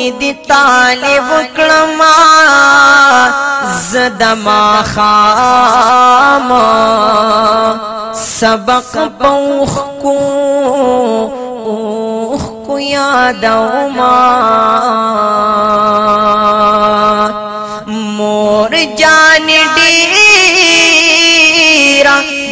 की दी तालिब कलमा ज़दमा खाम सबक पौख को यादौमा मोर जान डीरा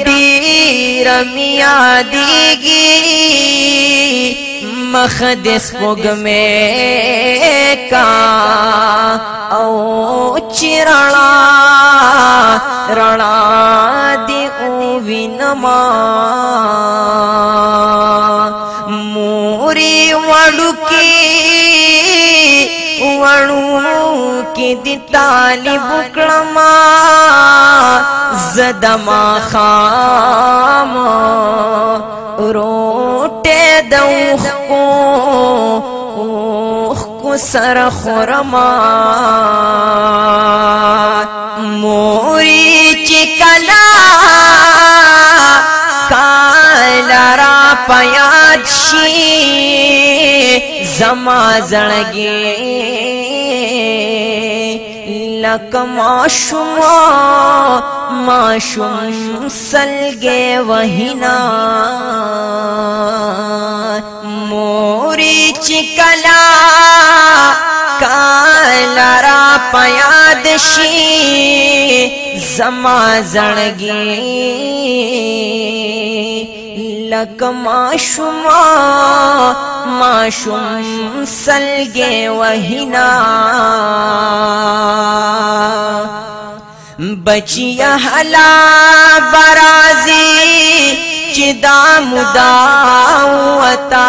डीरा मिया दीगी मखदिस पुग में का ओ चिरणा रणा दी विनमा मोरी वड़ुकी की दी तालिब कलमा ज़दमा खाम रोटे दौख को सर खुरमा मोरी चिकला कालरा पयाची जमा जड़गे लक माशुम सलगे वहीना मोरी चिकला कालरा पयादशी जमा जड़गे लक माशुम सलगे वहीना बचिया हला बराजी चिदा मुदावता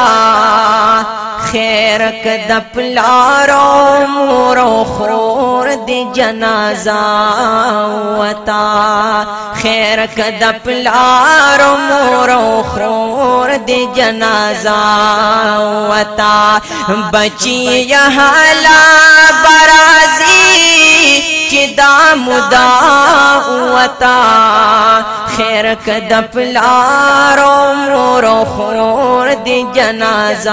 खैर कदपलारो मोरो खोर दे जनाजावता खैर कदपलारो मोरो खोर दे जनाजावता बचिया हला बराजी चिदा मुदावता खैर कदपलारो मोरो खोर दे जनाजावता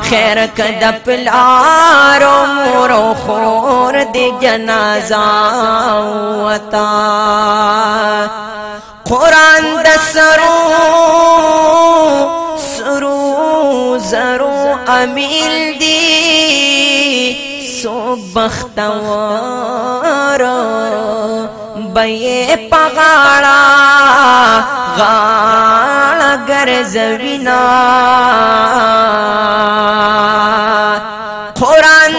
खैर कदपलारो मोरो खोर दे जनाजावता कुरान दसरो सुरू जरो अमील दी सो बख्तवार बये पगाड़ा गाड़ा गरजविना कुरान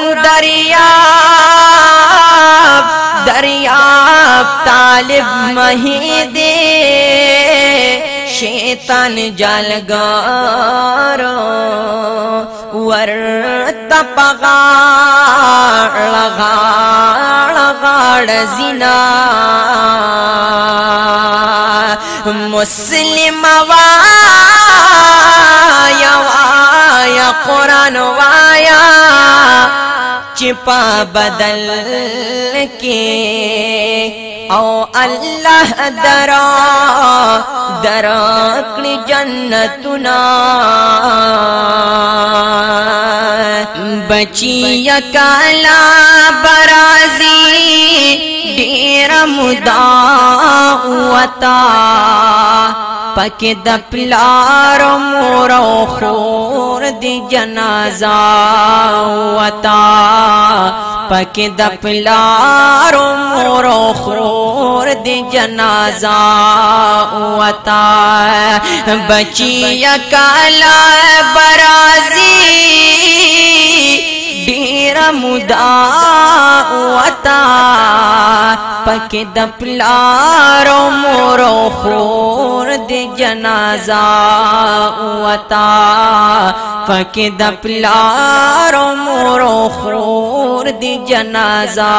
दरियाब तालिब महीदे शैतान जालगार वर्त पगाड़ जिना मुस्लिम वाया कुरान वाया चिपा बदल के ओ अल्लाह दराकनी जन्नतुना बचिया काला बराजी डेरा मुदावता पके दपलारो मोरो खोर दी जनाजावता पके दपलारो मोरो खोर दी जनाजावता बचिया काला बराजी डेरा मुदावता पके दपलारो मोरो खोर दे जनाजावता पके दपलारो मोरो खोर दे जनाजावता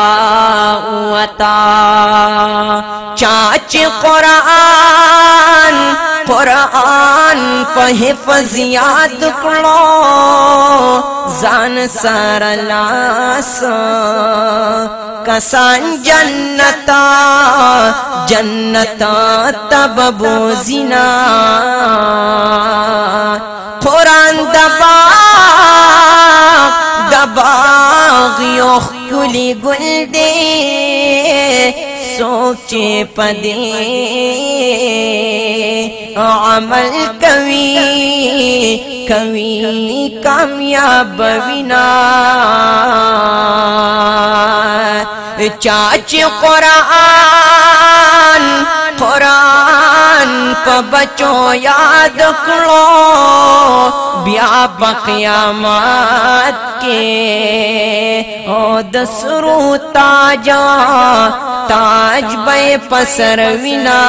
चाच कुरान पहिफ़ज़ याद करो जान सरलास कसान जन्नता तब बोजिना कुरान दबा یو خلی گل دے سوچے پدے عمل کوي کامیاب وینا چاچ قرآن پا بچو یاد کرو بیا پا قیامت کے او دسرو تاج بے پسر وینا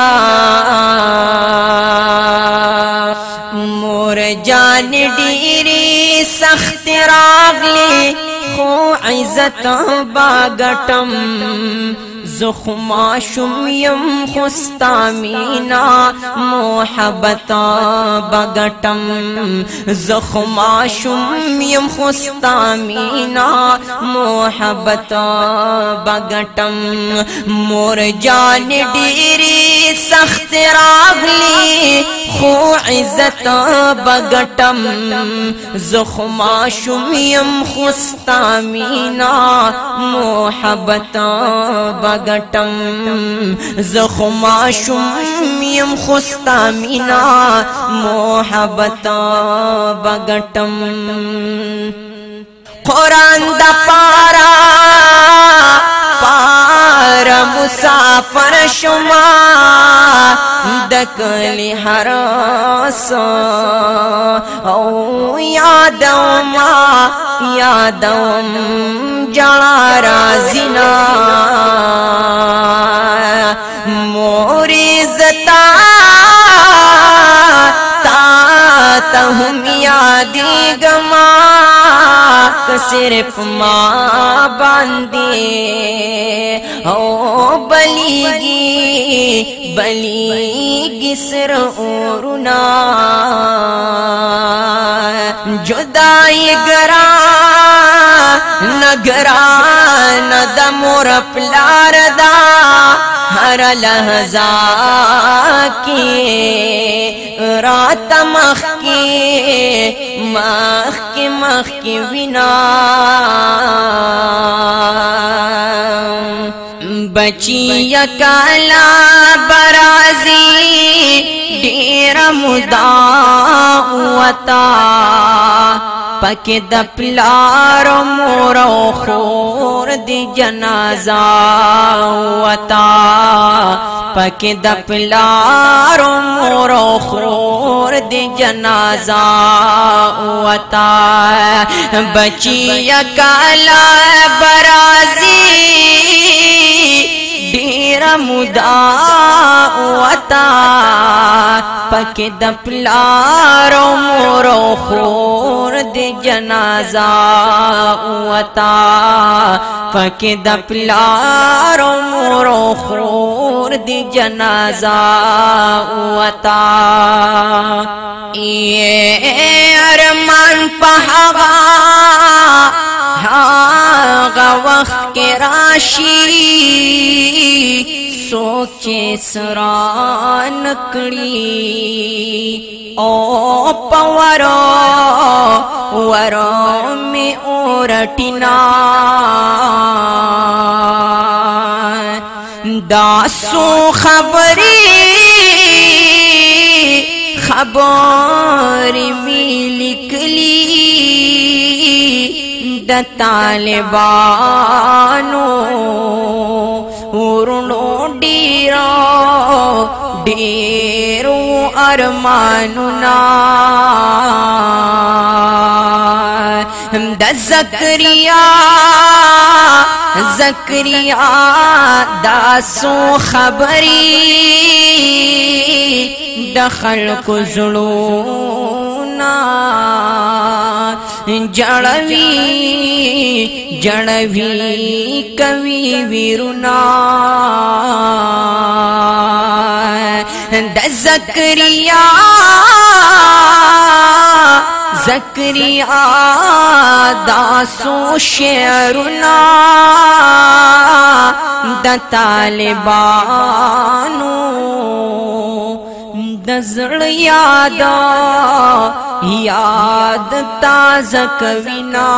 مور جان ڈیری سخت راغلی خو عزت باگٹم زخما شمیم خستا مینا محبت بگٹم زخما شمیم خستا مینا محبت بگٹم مور جان ڈیری سخت راغلی خو عزت بگٹم زخما شمیم خستا مینا محبت بگٹم زخما شمیم خستا مینا محبت بگٹم قرآن دا پارا مسافر شما دکلی حراس او یادوم جڑا رازینا موری زتا تہم یادی گما صرف ماں باندے او بلیگی سر اورنا جدائی گران دا مور پلار دا ہر لحظہ کی رات مخ کی وینا بچی کالا برازی ډیر مداوتا پک د پلار مور خور دی جنازہ وتا پک د پلار مور خور دی جنازہ وتا بچی کالا برازی ډیر مداوتا پک د پلار مور خور دی جنازہ وتا پک د پلار مور خور دی جنازہ وتا ارمان پہاغا وقت کے راشی سوچے سران کڑی او پورو میں اورٹنا داسو خبر میں لکلی د طالبانو ورنو ډیرو ارمانونا د زکریا داسو خبری د خلق زړونا جڑوی کوي ویرونا د زکریا داسو شعرنا د طالبانو د زړه یاد تازه کوینا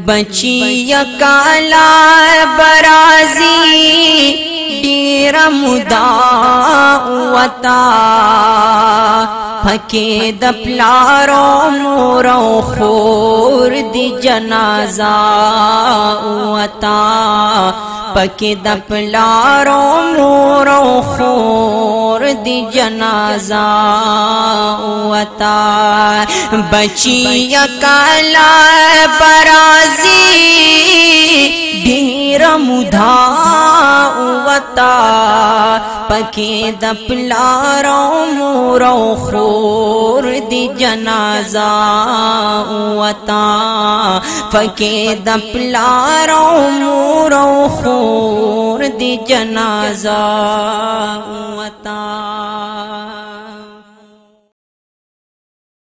बची काला बराजी डेरा मुदा वता फके दपलारो मोरो खोर दी जनाजा वता पके दपलारो मोरो खोर दी जनाजा वता बची काला बराजी ढेर मुधा वता पके दपलारो मोरो खोर दी जनाजा वता पके दपलारो मोरो खोर दी जनाजा वता।